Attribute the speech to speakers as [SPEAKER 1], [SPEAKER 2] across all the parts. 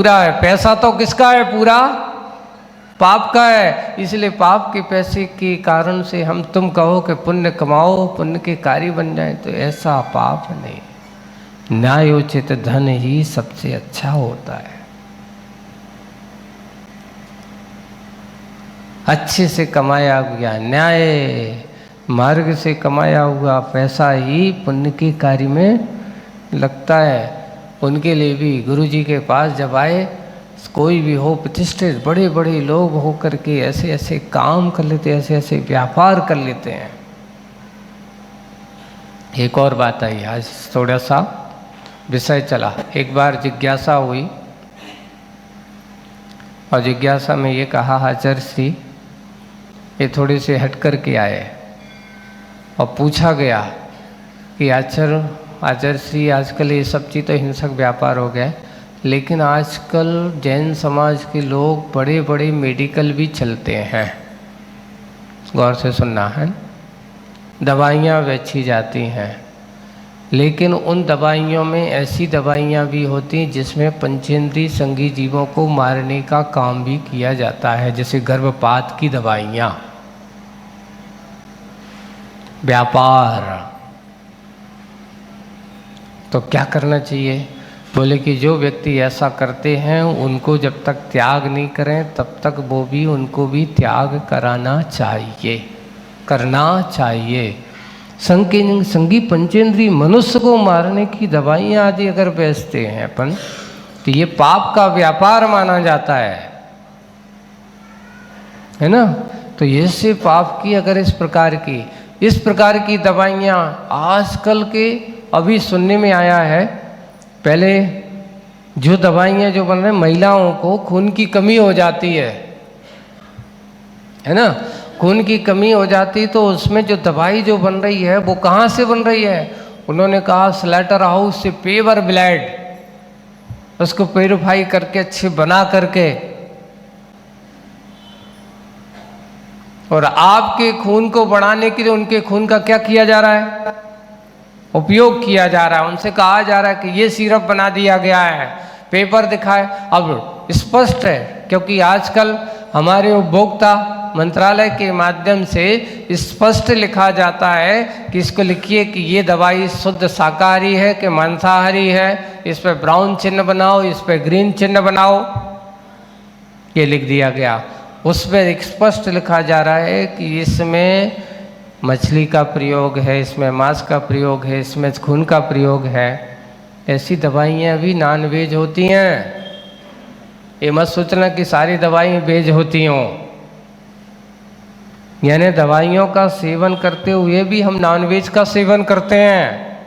[SPEAKER 1] पूरा है। पैसा तो किसका है? पूरा पाप का है। इसलिए पाप के पैसे के कारण से हम तुम कहो कि पुण्य कमाओ, पुण्य के कार्य बन जाए, तो ऐसा पाप नहीं। न्यायोचित धन ही सबसे अच्छा होता है। अच्छे से कमाया हुआ न्याय मार्ग से कमाया हुआ पैसा ही पुण्य के कार्य में लगता है। उनके लिए भी गुरु जी के पास जब आए, कोई भी हो प्रतिष्ठित बड़े बड़े लोग हो करके ऐसे ऐसे काम कर लेते, ऐसे ऐसे व्यापार कर लेते हैं। एक और बात आई, आज थोड़ा सा विषय चला। एक बार जिज्ञासा हुई और जिज्ञासा में ये कहा, आचार्य श्री ये थोड़े से हट कर के आए और पूछा गया कि आचार्य श्री आजकल ये सब चीज़ तो हिंसक व्यापार हो गया, लेकिन आजकल जैन समाज के लोग बड़े बड़े मेडिकल भी चलते हैं। गौर से सुनना है। दवाइयाँ बेची जाती हैं, लेकिन उन दवाइयों में ऐसी दवाइयाँ भी होती हैं जिसमें पंचेंद्रीय संगी जीवों को मारने का काम भी किया जाता है, जैसे गर्भपात की दवाइयाँ। व्यापार तो क्या करना चाहिए? बोले कि जो व्यक्ति ऐसा करते हैं उनको जब तक त्याग नहीं करें तब तक वो भी उनको भी त्याग कराना चाहिए, करना चाहिए। संगी पंचेंद्रीय मनुष्य को मारने की दवाइयाँ आदि अगर बेचते हैं अपन, तो ये पाप का व्यापार माना जाता है ना। तो ऐसे पाप की अगर इस प्रकार की दवाइयाँ आजकल के अभी सुनने में आया है, पहले जो दवाइयाँ जो बन रहे हैं, महिलाओं को खून की कमी हो जाती है ना, खून की कमी हो जाती, तो उसमें जो दवाई जो बन रही है वो कहाँ से बन रही है? उन्होंने कहा स्लेटर हाउस से पेवर ब्लड, उसको प्यूरिफाई करके अच्छे बना करके, और आपके खून को बढ़ाने के लिए उनके खून का क्या किया जा रहा है? उपयोग किया जा रहा है। उनसे कहा जा रहा है कि ये सिरप बना दिया गया है, पेपर दिखाए। अब स्पष्ट है, क्योंकि आजकल हमारे उपभोक्ता मंत्रालय के माध्यम से स्पष्ट लिखा जाता है कि इसको लिखिए कि ये दवाई शुद्ध शाकाहारी है कि मांसाहारी है, इस पर ब्राउन चिन्ह बनाओ, इस पर ग्रीन चिन्ह बनाओ, ये लिख दिया गया। उस पर स्पष्ट लिखा जा रहा है कि इसमें मछली का प्रयोग है, इसमें मांस का प्रयोग है, इसमें खून का प्रयोग है। ऐसी दवाइयाँ भी नॉन वेज होती हैं। ये मत सोचना कि सारी दवाइयाँ वेज होती हों, यानी दवाइयों का सेवन करते हुए भी हम नॉन वेज का सेवन करते हैं,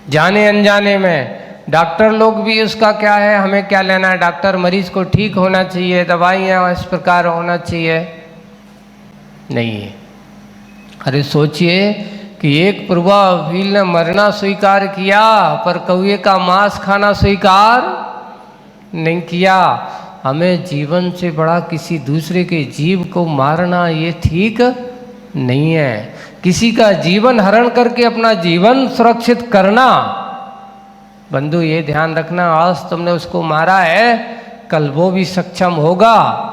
[SPEAKER 1] जाने अनजाने में। डॉक्टर लोग भी उसका क्या है, हमें क्या लेना है, डॉक्टर मरीज को ठीक होना चाहिए, दवाइयाँ इस प्रकार होना चाहिए, नहीं है। अरे सोचिए कि एक पूर्वाभिल ने मरना स्वीकार किया पर कौए का मांस खाना स्वीकार नहीं किया। हमें जीवन से बड़ा किसी दूसरे के जीव को मारना ये ठीक नहीं है। किसी का जीवन हरण करके अपना जीवन सुरक्षित करना, बंधु ये ध्यान रखना, आज तुमने उसको मारा है, कल वो भी सक्षम होगा,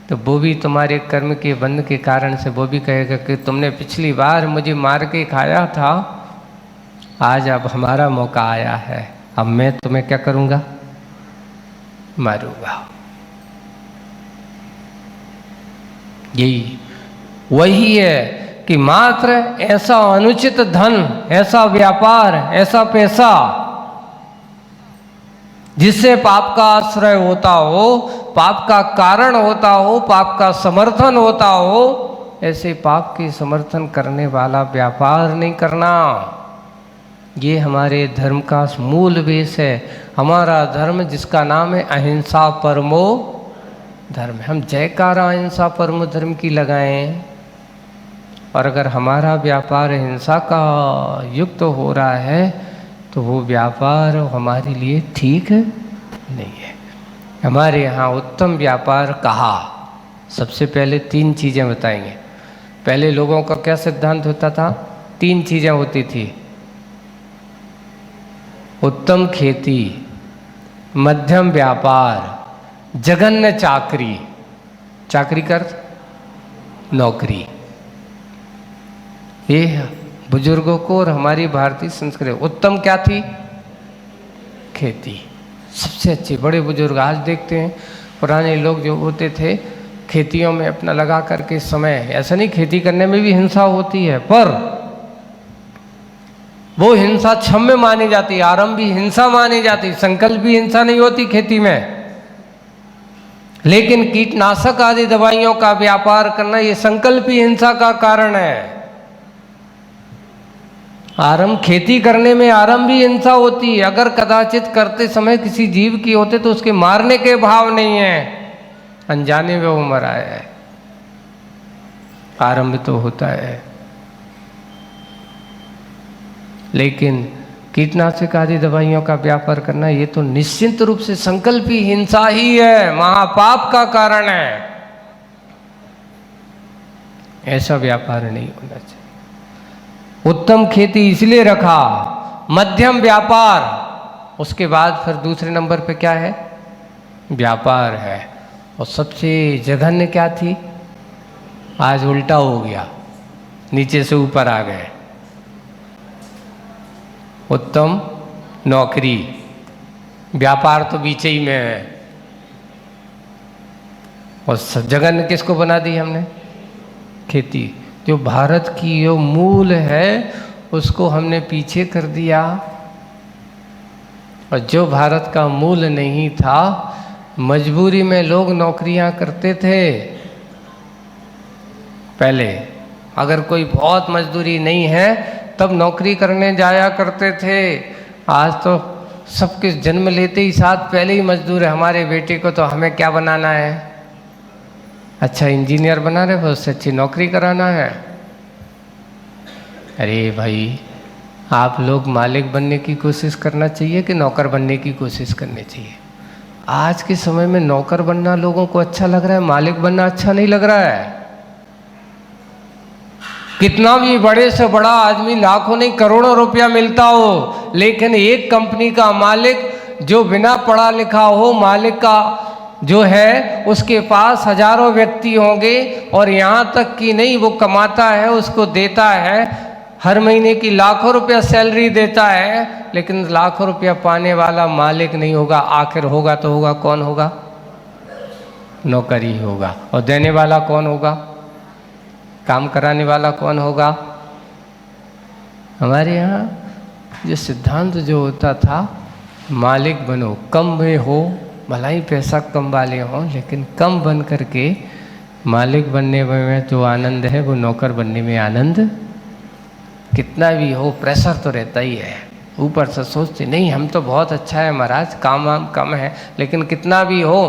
[SPEAKER 1] तो वो भी तुम्हारे कर्म के बंध के कारण से वो भी कहेगा कि तुमने पिछली बार मुझे मार के खाया था, आज अब हमारा मौका आया है, अब मैं तुम्हें क्या करूँगा, मारूंगा। यही वही है कि मात्र ऐसा अनुचित धन, ऐसा व्यापार, ऐसा पैसा जिससे पाप का आश्रय होता हो, पाप का कारण होता हो, पाप का समर्थन होता हो, ऐसे पाप के समर्थन करने वाला व्यापार नहीं करना। ये हमारे धर्म का मूल बेस है। हमारा धर्म जिसका नाम है अहिंसा परमो धर्म, हम जयकारा अहिंसा परमो धर्म की लगाएं, और अगर हमारा व्यापार हिंसा का युक्त हो रहा है तो वो व्यापार हमारे लिए ठीक नहीं है। हमारे यहाँ उत्तम व्यापार कहा, सबसे पहले 3 चीज़ें बताएंगे। पहले लोगों का क्या सिद्धांत होता था? 3 चीज़ें होती थी। उत्तम खेती, मध्यम व्यापार, जघन्य चाकरी, चाकरी कर नौकरी। ये बुजुर्गों को और हमारी भारतीय संस्कृति, उत्तम क्या थी? खेती। सबसे अच्छे बड़े बुजुर्ग आज देखते हैं, पुराने लोग जो होते थे खेतियों में अपना लगा करके समय, ऐसा नहीं खेती करने में भी हिंसा होती है, पर वो हिंसा क्षम्य मानी जाती, आरंभ भी हिंसा मानी जाती, संकल्प भी हिंसा नहीं होती खेती में। लेकिन कीटनाशक आदि दवाइयों का व्यापार करना ये संकल्प ही हिंसा का कारण है। आरंभ खेती करने में आरंभ भी हिंसा होती है। अगर कदाचित करते समय किसी जीव की होते तो उसके मारने के भाव नहीं है, अनजाने में वो मरा है, आरंभ तो होता है। लेकिन कीटनाशक आदि दवाइयों का व्यापार करना ये तो निश्चित रूप से संकल्प ही हिंसा ही है, महापाप का कारण है। ऐसा व्यापार नहीं होना चाहिए। उत्तम खेती इसलिए रखा, मध्यम व्यापार, उसके बाद फिर दूसरे नंबर पे क्या है? व्यापार है। और सबसे जघन्य क्या थी? आज उल्टा हो गया, नीचे से ऊपर आ गए। उत्तम नौकरी, व्यापार तो बीच ही में है। और जघन्य किसको बना दी हमने? खेती। जो भारत की जो मूल है उसको हमने पीछे कर दिया। और जो भारत का मूल नहीं था, मजबूरी में लोग नौकरियां करते थे। पहले अगर कोई बहुत मजदूरी नहीं है तब नौकरी करने जाया करते थे। आज तो सबके जन्म लेते ही साथ पहले ही मजदूर है। हमारे बेटे को तो हमें क्या बनाना है? अच्छा इंजीनियर बना रहे हो, उससे अच्छी नौकरी कराना है। अरे भाई, आप लोग मालिक बनने की कोशिश करना चाहिए कि नौकर बनने की कोशिश करनी चाहिए? आज के समय में नौकर बनना लोगों को अच्छा लग रहा है, मालिक बनना अच्छा नहीं लग रहा है। कितना भी बड़े से बड़ा आदमी, लाखों नहीं करोड़ों रुपया मिलता हो, लेकिन एक कंपनी का मालिक जो बिना पढ़ा लिखा हो, मालिक का जो है उसके पास हजारों व्यक्ति होंगे और यहाँ तक कि नहीं वो कमाता है, उसको देता है, हर महीने की लाखों रुपया सैलरी देता है, लेकिन लाखों रुपया पाने वाला मालिक नहीं होगा। आखिर होगा तो होगा, कौन होगा? नौकर ही होगा। और देने वाला कौन होगा? काम कराने वाला कौन होगा? हमारे यहाँ जो सिद्धांत जो होता था, मालिक बनो, कम में हो, भला ही पैसा कम वाले हों, लेकिन कम बन करके मालिक बनने में जो आनंद है वो नौकर बनने में आनंद कितना भी हो, प्रेशर तो रहता ही है। ऊपर से सोचते नहीं हम तो बहुत अच्छा है महाराज, काम वाम कम है, लेकिन कितना भी हो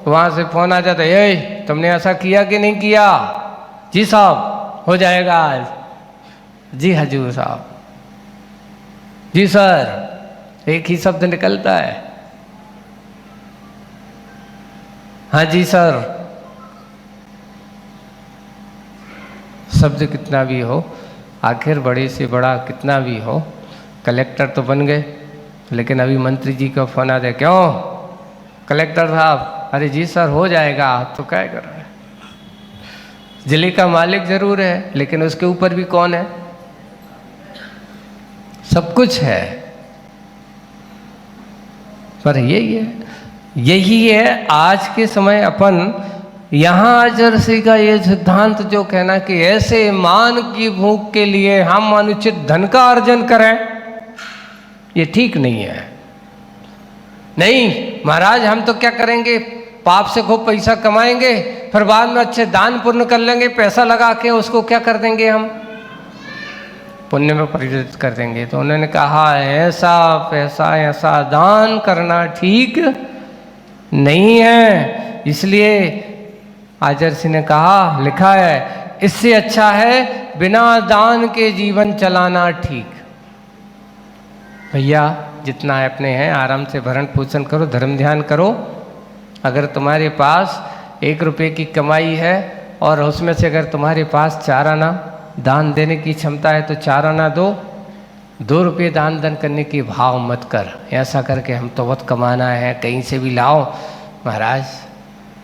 [SPEAKER 1] वहाँ से फोन आ जाता है, ए तुमने ऐसा किया कि नहीं किया? जी साहब हो जाएगा आज। जी हजूर साहब, जी सर, एक ही शब्द निकलता है। हाँ जी सर। शब्द कितना भी हो, आखिर बड़े से बड़ा कितना भी हो, कलेक्टर तो बन गए, लेकिन अभी मंत्री जी का फोन आ जाए, क्यों कलेक्टर साहब? अरे जी सर हो जाएगा। आप तो क्या कर रहे हैं? जिले का मालिक जरूर है, लेकिन उसके ऊपर भी कौन है? सब कुछ है। पर यही है आज के समय अपन यहाँ आचर्षी का ये सिद्धांत जो कहना कि ऐसे मान की भूख के लिए हम अनुचित धन का अर्जन करें, ये ठीक नहीं है। नहीं महाराज, हम तो क्या करेंगे, पाप से खूब पैसा कमाएंगे, फिर बाद में अच्छे दान पुण्य कर लेंगे, पैसा लगा के उसको क्या कर देंगे, हम पुण्य में परिवर्तित कर देंगे। तो उन्होंने कहा ऐसा पैसा, ऐसा दान करना ठीक नहीं है। इसलिए आचर्षी ने कहा, लिखा है, इससे अच्छा है बिना दान के जीवन चलाना ठीक। भैया जितना अपने हैं आराम से भरण पोषण करो, धर्म ध्यान करो। अगर तुम्हारे पास 1 रुपये की कमाई है और उसमें से अगर तुम्हारे पास 4 आना दान देने की क्षमता है तो 4 आना दो, 2 रुपये दान धन करने के भाव मत कर, ऐसा करके हम तो बहुत कमाना है, कहीं से भी लाओ। महाराज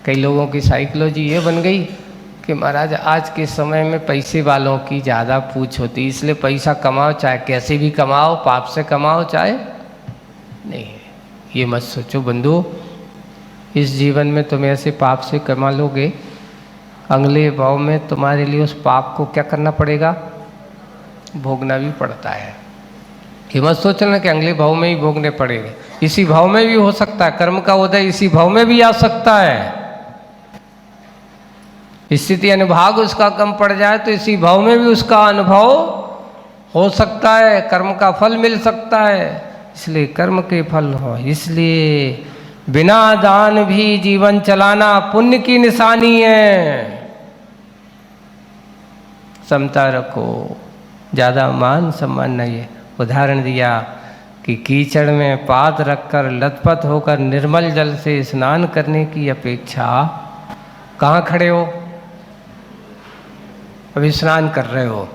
[SPEAKER 1] कई लोगों की साइकोलॉजी ये बन गई कि महाराज आज के समय में पैसे वालों की ज़्यादा पूछ होती, इसलिए पैसा कमाओ, चाहे कैसे भी कमाओ, पाप से कमाओ चाहे नहीं। ये मत सोचो बंधु, इस जीवन में तुम ऐसे पाप से कमा लोगे, अगले भाव में तुम्हारे लिए उस पाप को क्या करना पड़ेगा, भोगना भी पड़ता है। ये मत सोचना कि अगले भाव में ही भोगने पड़ेंगे, इसी भाव में भी हो सकता है, कर्म का उदय इसी भाव में भी आ सकता है। स्थिति अनुभाग उसका कम पड़ जाए तो इसी भाव में भी उसका अनुभव हो सकता है, कर्म का फल मिल सकता है। इसलिए कर्म के फल हो, इसलिए बिना दान भी जीवन चलाना पुण्य की निशानी है। समता रखो, ज़्यादा मान सम्मान नहीं है। उदाहरण दिया कि कीचड़ में पाद रखकर लथपथ होकर निर्मल जल से स्नान करने की अपेक्षा, कहाँ खड़े हो, अभी स्नान कर रहे हो,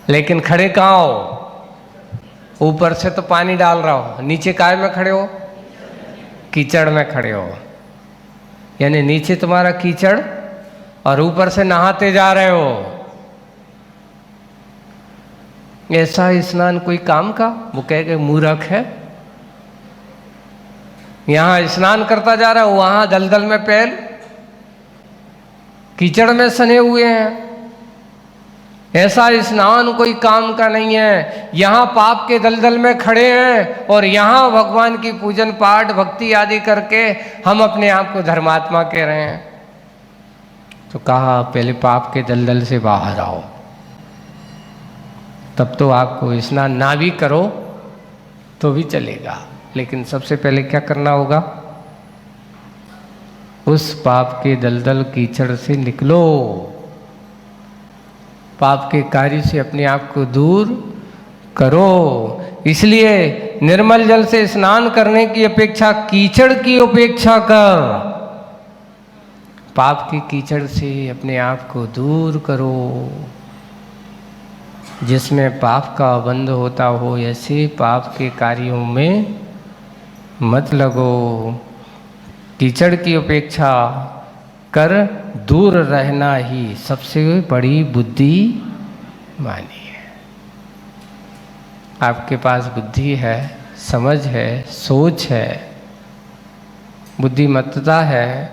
[SPEAKER 1] लेकिन खड़े कहाँ हो, ऊपर से तो पानी डाल रहा हो, नीचे काय में खड़े हो, कीचड़ में खड़े हो। यानी नीचे तुम्हारा कीचड़ और ऊपर से नहाते जा रहे हो। ऐसा स्नान कोई काम का? वो कह के मूर्ख है। यहां स्नान करता जा रहा है, वहां दलदल में पैर कीचड़ में सने हुए हैं। ऐसा स्नान कोई काम का नहीं है। यहाँ पाप के दलदल में खड़े हैं और यहाँ भगवान की पूजन पाठ भक्ति आदि करके हम अपने आप को धर्मात्मा कह रहे हैं। तो कहा पहले पाप के दलदल से बाहर आओ, तब तो आपको स्नान ना भी करो तो भी चलेगा, लेकिन सबसे पहले क्या करना होगा, उस पाप के दलदल कीचड़ से निकलो, पाप के कार्य से अपने आप को दूर करो। इसलिए निर्मल जल से स्नान करने की अपेक्षा कीचड़ की उपेक्षा कर, पाप की कीचड़ से अपने आप को दूर करो। जिसमें पाप का बंध होता हो ऐसे पाप के कार्यों में मत लगो। कीचड़ की उपेक्षा कर दूर रहना ही सबसे बड़ी बुद्धि मानी है। आपके पास बुद्धि है, समझ है, सोच है, बुद्धिमत्ता है,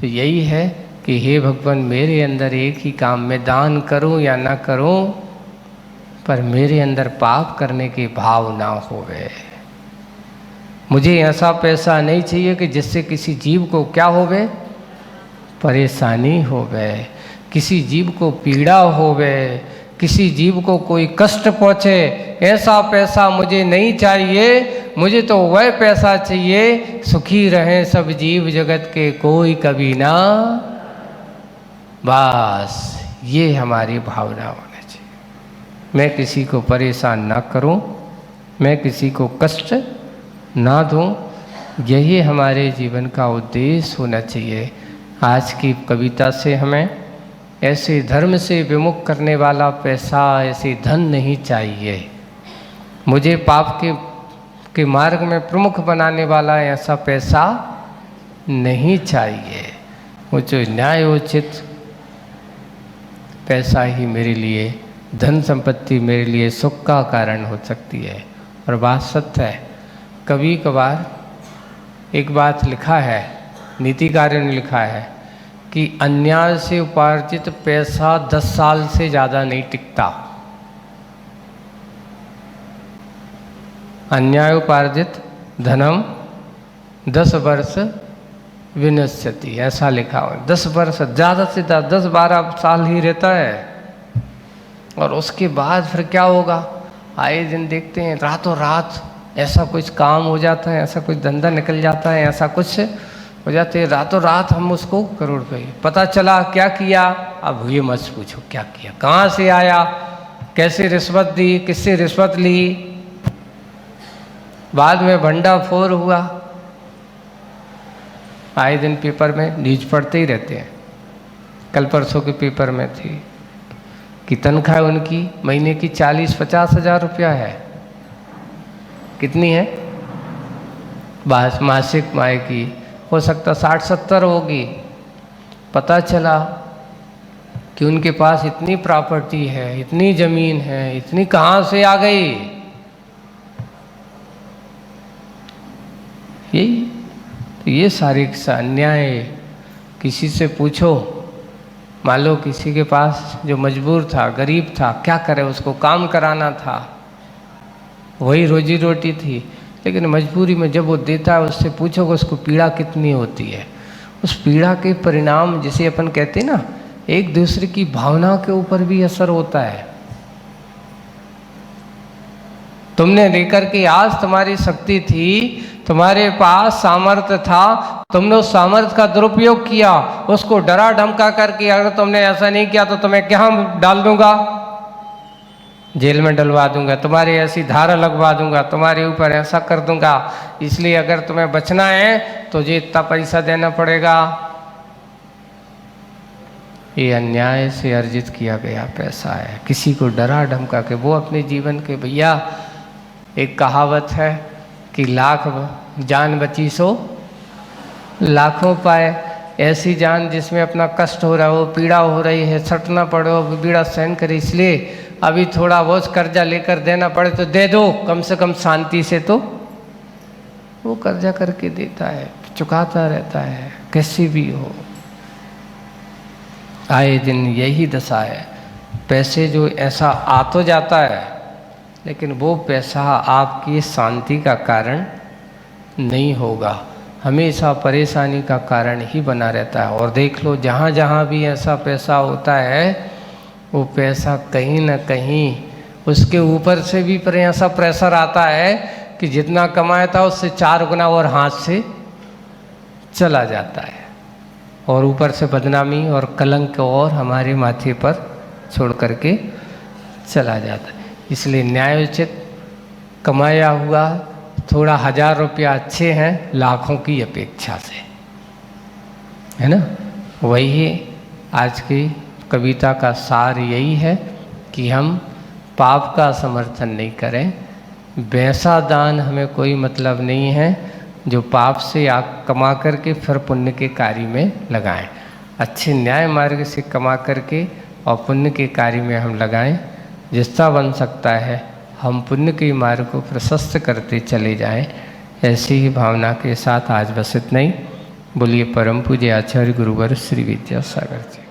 [SPEAKER 1] तो यही है कि हे भगवान मेरे अंदर एक ही काम में दान करूं या ना करूं, पर मेरे अंदर पाप करने के भाव ना होवे। मुझे ऐसा पैसा नहीं चाहिए कि जिससे किसी जीव को क्या होवे, परेशानी होवे, किसी जीव को पीड़ा होवे, किसी जीव को कोई कष्ट पहुँचे। ऐसा पैसा मुझे नहीं चाहिए, मुझे तो वह पैसा चाहिए सुखी रहें सब जीव जगत के कोई कभी ना। बस ये हमारी भावना होनी चाहिए। मैं किसी को परेशान ना करूं, मैं किसी को कष्ट ना दूं, यही हमारे जीवन का उद्देश्य होना चाहिए। आज की कविता से हमें ऐसे धर्म से विमुख करने वाला पैसा, ऐसे धन नहीं चाहिए। मुझे पाप के मार्ग में प्रमुख बनाने वाला ऐसा पैसा नहीं चाहिए। मुझे न्यायोचित पैसा ही मेरे लिए, धन संपत्ति मेरे लिए सुख का कारण हो सकती है। और बात सत्य है। कभी कभार एक बात लिखा है, नीतिकारों ने लिखा है कि अन्याय से उपार्जित पैसा 10 साल से ज़्यादा नहीं टिकता। अन्याय उपार्जित धनम 10 वर्ष विनश्यति, ऐसा लिखा हुआ। 10 वर्ष, ज़्यादा से ज़्यादा 10-12 साल ही रहता है। और उसके बाद फिर क्या होगा, आए दिन देखते हैं रातों रात ऐसा कुछ काम हो जाता है, ऐसा कुछ धंधा निकल जाता है, ऐसा कुछ हो जाते हैं, रातों रात हम उसको करोड़ रुपये। पता चला क्या किया, अब ये मत पूछो क्या किया, कहाँ से आया, कैसे रिश्वत दी, किससे रिश्वत ली, बाद में भंडाफोड़ हुआ। आए दिन पेपर में न्यूज पढ़ते ही रहते हैं। कल परसों के पेपर में थी, कि तनख्वाह उनकी महीने की 40-50 हज़ार रुपया है। कितनी है मासिक माय की? हो सकता 60-70 होगी। पता चला कि उनके पास इतनी प्रॉपर्टी है, इतनी ज़मीन है, इतनी कहाँ से आ गई? यही तो ये सारे अन्याय। किसी से पूछो, मान लो किसी के पास जो मजबूर था, गरीब था, क्या करे, उसको काम कराना था, वही रोजी रोटी थी, लेकिन मजबूरी में जब वो देता है उससे पूछो कि उसको पीड़ा कितनी होती है। उस पीड़ा के परिणाम, जिसे अपन कहते हैं ना, एक दूसरे की भावना के ऊपर भी असर होता है। तुमने लेकर के, आज तुम्हारी शक्ति थी, तुम्हारे पास सामर्थ्य था, तुमने उस सामर्थ्य का दुरुपयोग किया, उसको डरा धमका करके, अगर तुमने ऐसा नहीं किया तो तुम्हें क्या डाल दूंगा, जेल में डलवा दूंगा, तुम्हारी ऐसी धारा लगवा दूंगा, तुम्हारे ऊपर ऐसा कर दूंगा, इसलिए अगर तुम्हें बचना है तो ये इतना पैसा देना पड़ेगा। ये अन्याय से अर्जित किया गया पैसा है। किसी को डरा धमका के वो अपने जीवन के, भैया एक कहावत है कि लाख जान बची सो लाखों पाए। ऐसी जान जिसमें अपना कष्ट हो रहा हो, पीड़ा हो रही है, सटना पड़े, पीड़ा सहन करे, इसलिए अभी थोड़ा बहुत कर्जा लेकर देना पड़े तो दे दो, कम से कम शांति से। तो वो कर्जा करके देता है, चुकाता रहता है, कैसी भी हो। आए दिन यही दशा है। पैसे जो ऐसा आ तो जाता है, लेकिन वो पैसा आपकी शांति का कारण नहीं होगा, हमेशा परेशानी का कारण ही बना रहता है। और देख लो, जहाँ जहाँ भी ऐसा पैसा होता है, वो पैसा कहीं ना कहीं उसके ऊपर से भी ऐसा प्रेशर आता है कि जितना कमाया था उससे 4 गुना और हाथ से चला जाता है, और ऊपर से बदनामी और कलंक और हमारे माथे पर छोड़ करके चला जाता है। इसलिए न्यायोचित कमाया हुआ थोड़ा 1000 रुपया अच्छे हैं लाखों की अपेक्षा से, है ना। वही आज की कविता का सार यही है कि हम पाप का समर्थन नहीं करें, वैसा दान हमें कोई मतलब नहीं है जो पाप से आप कमा करके फिर पुण्य के कार्य में लगाएं। अच्छे न्याय मार्ग से कमा करके और पुण्य के कार्य में हम लगाएं। जितना बन सकता है हम पुण्य के मार्ग को प्रशस्त करते चले जाएं। ऐसी ही भावना के साथ आज बस इतना ही। बोलिए परम पूज्य आचार्य गुरुवर श्री विद्यासागर जी।